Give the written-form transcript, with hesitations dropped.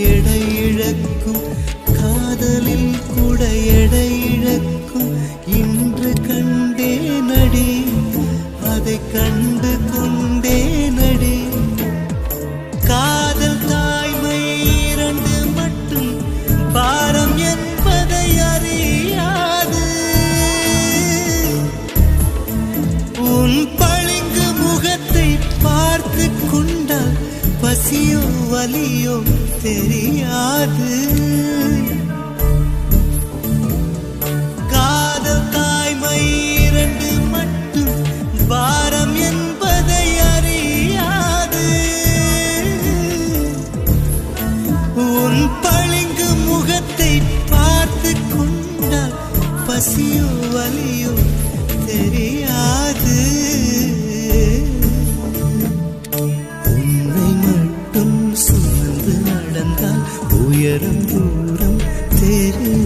எடை இழக்கும் காதலில் கூட எடை இழக்கும் இன்று கண்டே நடி அதை கண்டு கொண்டே நடி காதல் தாய்மை இரண்டு மட்டும் பாரம் என்பதை அறியாது உன் பளிங்கு முகத்தை பார்த்து கொண்டால் பசியோ வலியோ தெரியாது காதல் தாய்மை இரண்டு மட்டும் பாரம் என்பதை அறியாது உன் பளிங்கு முகத்தை பார்த்து கொண்டால் பசியோ வலியோ தெரியாது உன்னை மட்டும் சுமந்து நடந்தால் உயரம் தூரம் தெரியும்